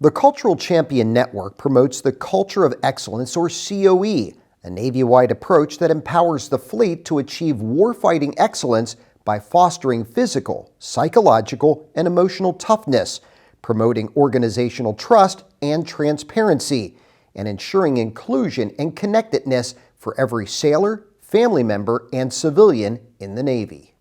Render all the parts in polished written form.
The Cultural Champion Network promotes the Culture of Excellence, or COE, a Navy-wide approach that empowers the fleet to achieve warfighting excellence by fostering physical, psychological, and emotional toughness, promoting organizational trust and transparency, and ensuring inclusion and connectedness for every sailor, family member, and civilian in the Navy.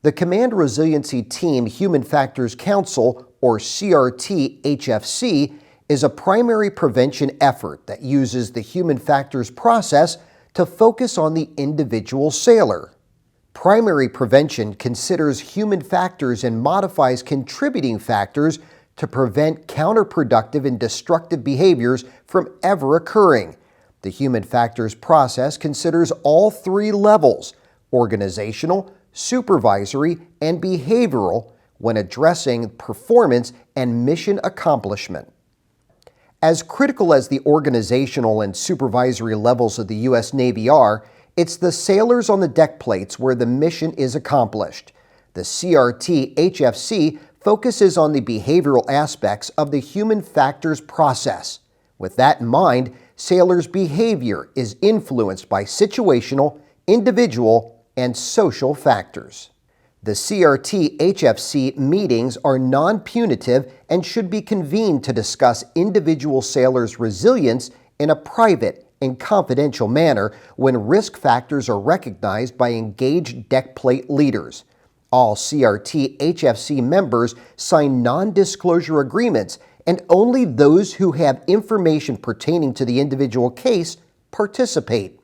The Command Resiliency Team Human Factors Council, or CRT-HFC, is a primary prevention effort that uses the human factors process to focus on the individual sailor. Primary prevention considers human factors and modifies contributing factors to prevent counterproductive and destructive behaviors from ever occurring. The human factors process considers all three levels: organizational, supervisory, and behavioral when addressing performance and mission accomplishment. As critical as the organizational and supervisory levels of the U.S. Navy are, it's the sailors on the deck plates where the mission is accomplished. The CRT-HFC focuses on the behavioral aspects of the human factors process. With that in mind, sailors' behavior is influenced by situational, individual, and social factors. The CRT-HFC meetings are non-punitive and should be convened to discuss individual sailors' resilience in a private and confidential manner when risk factors are recognized by engaged deck plate leaders. All CRT-HFC members sign non-disclosure agreements, and only those who have information pertaining to the individual case participate.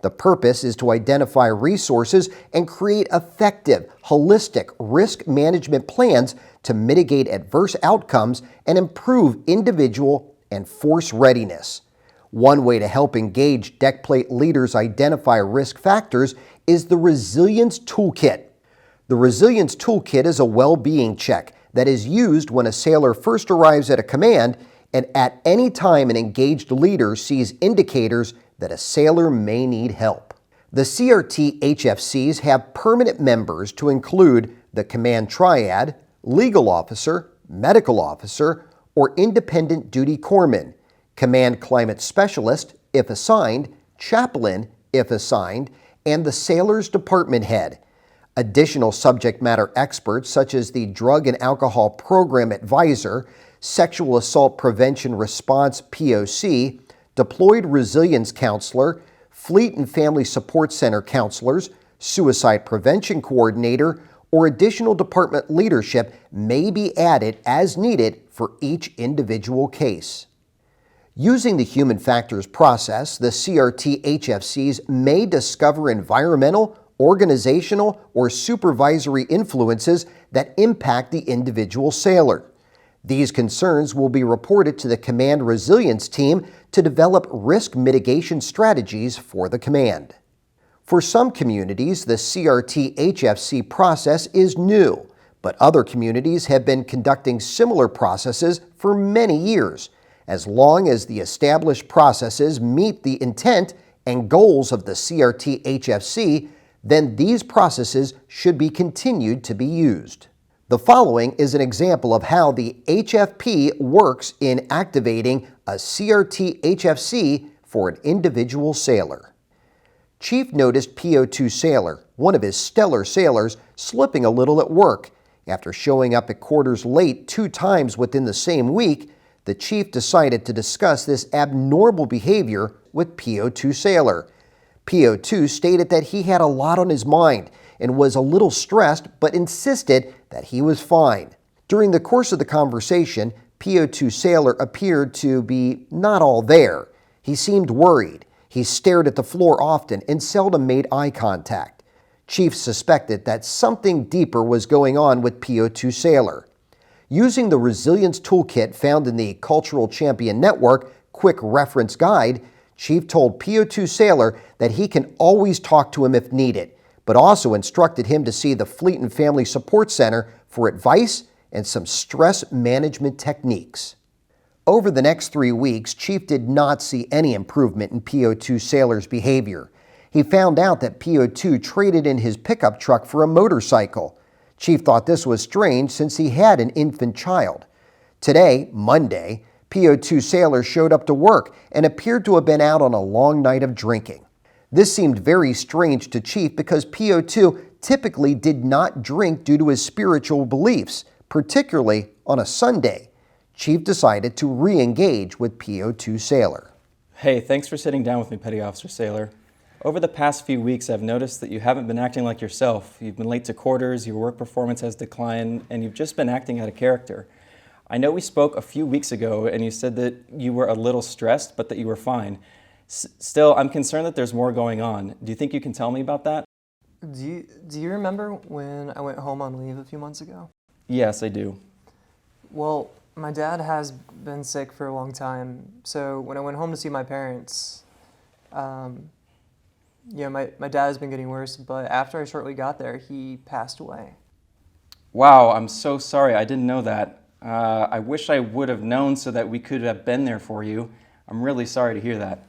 The purpose is to identify resources and create effective, holistic risk management plans to mitigate adverse outcomes and improve individual and force readiness. One way to help engage deck plate leaders identify risk factors is the Resilience Toolkit. The Resilience Toolkit is a well-being check that is used when a sailor first arrives at a command and at any time an engaged leader sees indicators that a sailor may need help. The CRT-HFCs have permanent members to include the command triad, legal officer, medical officer, or independent duty corpsman, command climate specialist, if assigned, chaplain, if assigned, and the sailor's department head. Additional subject matter experts such as the Drug and Alcohol Program Advisor, Sexual Assault Prevention Response POC, Deployed Resilience Counselor, Fleet and Family Support Center counselors, Suicide Prevention Coordinator, or additional department leadership may be added as needed for each individual case. Using the human factors process, the CRT-HFCs may discover environmental, organizational, or supervisory influences that impact the individual sailor. These concerns will be reported to the Command Resilience Team to develop risk mitigation strategies for the command. For some communities, the CRT-HFC process is new, but other communities have been conducting similar processes for many years. As long as the established processes meet the intent and goals of the CRT-HFC, then these processes should be continued to be used. The following is an example of how the HFP works in activating a CRT-HFC for an individual sailor. Chief noticed PO2 sailor, one of his stellar sailors, slipping a little at work. After showing up at quarters late 2 times within the same week, the chief decided to discuss this abnormal behavior with PO2 sailor. PO2 stated that he had a lot on his mind and was a little stressed, but insisted that he was fine. During the course of the conversation, PO2 sailor appeared to be not all there. He seemed worried. He stared at the floor often and seldom made eye contact. Chief suspected that something deeper was going on with PO2 sailor. Using the Resilience Toolkit found in the Cultural Champion Network Quick Reference Guide, Chief told PO2 sailor that he can always talk to him if needed, but also instructed him to see the Fleet and Family Support Center for advice and some stress management techniques. Over the next 3 weeks, Chief did not see any improvement in PO2 sailor's behavior. He found out that PO2 traded in his pickup truck for a motorcycle. Chief thought this was strange since he had an infant child. Today, Monday, PO2 Sailor showed up to work and appeared to have been out on a long night of drinking. This seemed very strange to Chief because PO2 typically did not drink due to his spiritual beliefs, particularly on a Sunday. Chief decided to re-engage with PO2 Sailor. Hey, thanks for sitting down with me, Petty Officer Sailor. Over the past few weeks, I've noticed that you haven't been acting like yourself. You've been late to quarters, your work performance has declined, and you've just been acting out of character. I know we spoke a few weeks ago and you said that you were a little stressed, but that you were fine. Still, I'm concerned that there's more going on. Do you think you can tell me about that? Do you remember when I went home on leave a few months ago? Yes, I do. Well, my dad has been sick for a long time, so when I went home to see my parents, my dad has been getting worse, but after I shortly got there, he passed away. Wow, I'm so sorry. I didn't know that. I wish I would have known so that we could have been there for you. I'm really sorry to hear that.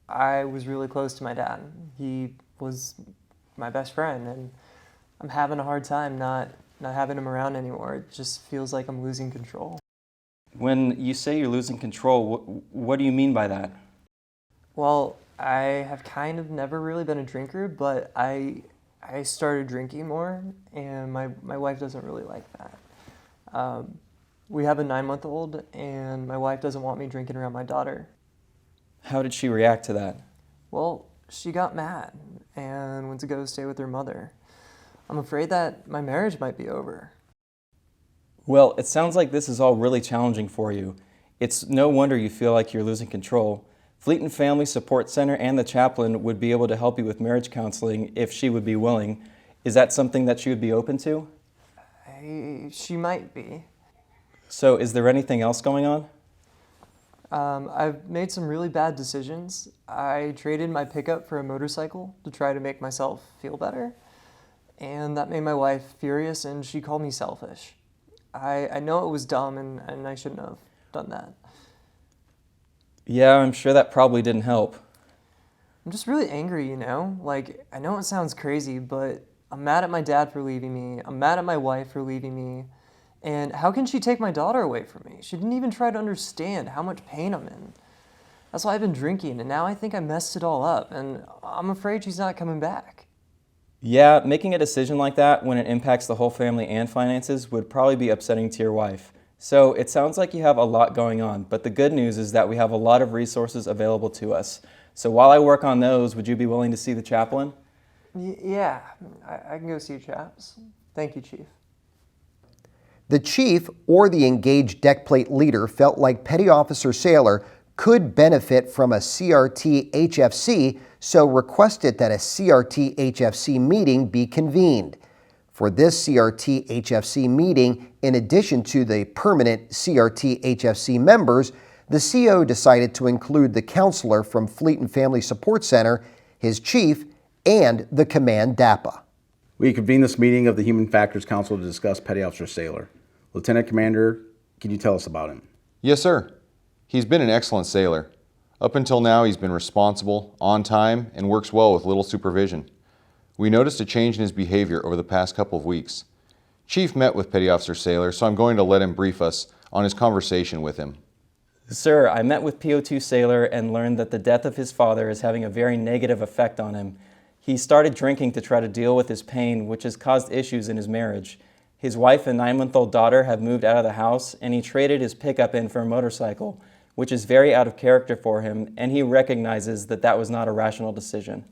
I was really close to my dad. He was my best friend, and I'm having a hard time not having him around anymore. It just feels like I'm losing control. When you say you're losing control, what do you mean by that? Well, I have kind of never really been a drinker, but I started drinking more, and my wife doesn't really like that. We have a 9-month-old, and my wife doesn't want me drinking around my daughter. How did she react to that? Well, she got mad and went to go stay with her mother. I'm afraid that my marriage might be over. Well, it sounds like this is all really challenging for you. It's no wonder you feel like you're losing control. Fleet and Family Support Center and the chaplain would be able to help you with marriage counseling if she would be willing. Is that something that she would be open to? She might be. So is there anything else going on? I've made some really bad decisions. I traded my pickup for a motorcycle to try to make myself feel better, and that made my wife furious, and she called me selfish. I know it was dumb, and I shouldn't have done that. Yeah, I'm sure that probably didn't help. I'm just really angry, you know? Like, I know it sounds crazy, but I'm mad at my dad for leaving me. I'm mad at my wife for leaving me. And how can she take my daughter away from me? She didn't even try to understand how much pain I'm in. That's why I've been drinking, and now I think I messed it all up, and I'm afraid she's not coming back. Yeah, making a decision like that when it impacts the whole family and finances would probably be upsetting to your wife. So it sounds like you have a lot going on, but the good news is that we have a lot of resources available to us. So while I work on those, would you be willing to see the chaplain? Yeah, I can go see chaps. Thank you, Chief. The chief or the engaged deck plate leader felt like Petty Officer Sailor could benefit from a CRT HFC, so requested that a CRT HFC meeting be convened. For this CRT HFC meeting, in addition to the permanent CRT HFC members, the CO decided to include the counselor from Fleet and Family Support Center, his chief, and the command DAPA. We convened this meeting of the Human Factors Council to discuss Petty Officer Sailor. Lieutenant Commander, can you tell us about him? Yes, sir. He's been an excellent sailor. Up until now, he's been responsible, on time, and works well with little supervision. We noticed a change in his behavior over the past couple of weeks. Chief met with Petty Officer Sailor, so I'm going to let him brief us on his conversation with him. Sir, I met with PO2 Sailor and learned that the death of his father is having a very negative effect on him. He started drinking to try to deal with his pain, which has caused issues in his marriage. His wife and 9-month-old daughter have moved out of the house, and he traded his pickup in for a motorcycle, which is very out of character for him, and he recognizes that that was not a rational decision.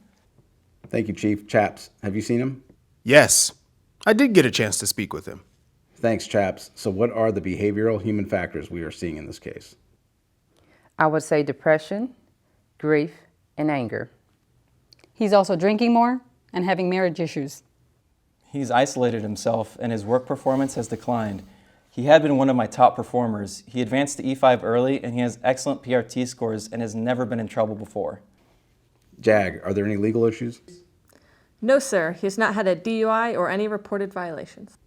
Thank you, Chief. Chaps, have you seen him? Yes, I did get a chance to speak with him. Thanks, Chaps. So what are the behavioral human factors we are seeing in this case? I would say depression, grief, and anger. He's also drinking more and having marriage issues. He's isolated himself, and his work performance has declined. He had been one of my top performers. He advanced to E5 early, and he has excellent PRT scores and has never been in trouble before. Jag, are there any legal issues? No, sir. He has not had a DUI or any reported violations.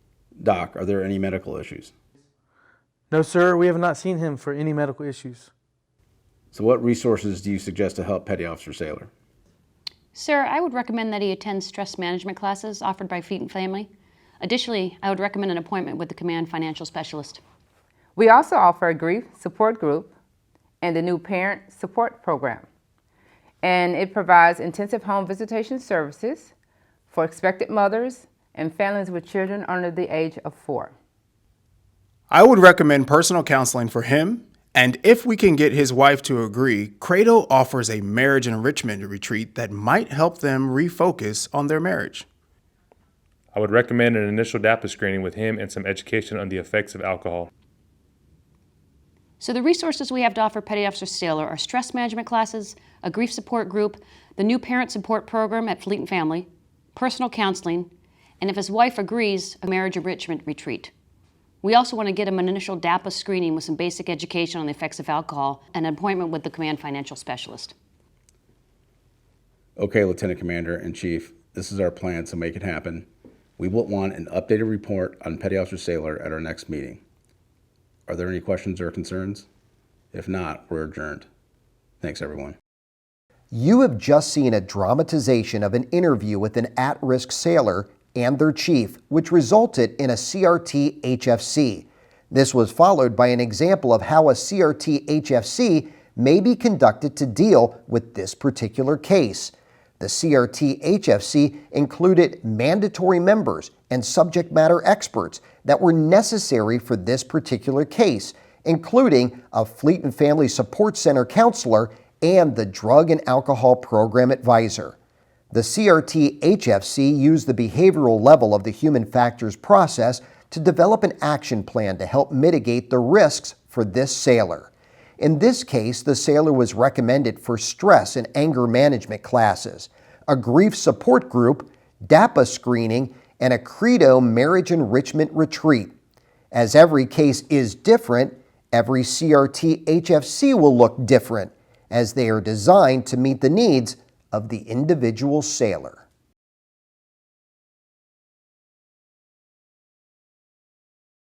Doc, are there any medical issues? No, sir. We have not seen him for any medical issues. So what resources do you suggest to help Petty Officer Sailor? Sir, I would recommend that he attend stress management classes offered by Fleet and Family. Additionally, I would recommend an appointment with the command financial specialist. We also offer a grief support group and the new parent support program. And it provides intensive home visitation services for expectant mothers and families with children under the age of 4. I would recommend personal counseling for him, and if we can get his wife to agree, Credo offers a marriage enrichment retreat that might help them refocus on their marriage. I would recommend an initial DAPA screening with him and some education on the effects of alcohol. So the resources we have to offer Petty Officer Saylor are stress management classes, a grief support group, the new parent support program at Fleet and Family, personal counseling, and if his wife agrees, a marriage enrichment retreat. We also want to get him an initial DAPA screening with some basic education on the effects of alcohol and an appointment with the Command Financial Specialist. Okay, Lieutenant Commander and Chief, this is our plan to make it happen. We will want an updated report on Petty Officer Saylor at our next meeting. Are there any questions or concerns? If not, we're adjourned. Thanks, everyone. You have just seen a dramatization of an interview with an at-risk sailor and their chief, which resulted in a CRT HFC. This was followed by an example of how a CRT HFC may be conducted to deal with this particular case. The CRT HFC included mandatory members and subject matter experts that were necessary for this particular case, including a Fleet and Family Support Center counselor and the Drug and Alcohol Program advisor. The CRT HFC used the behavioral level of the human factors process to develop an action plan to help mitigate the risks for this sailor. In this case, the sailor was recommended for stress and anger management classes, a grief support group, DAPA screening, and a Credo marriage enrichment retreat. As every case is different, every CRT HFC will look different, as they are designed to meet the needs of the individual sailor.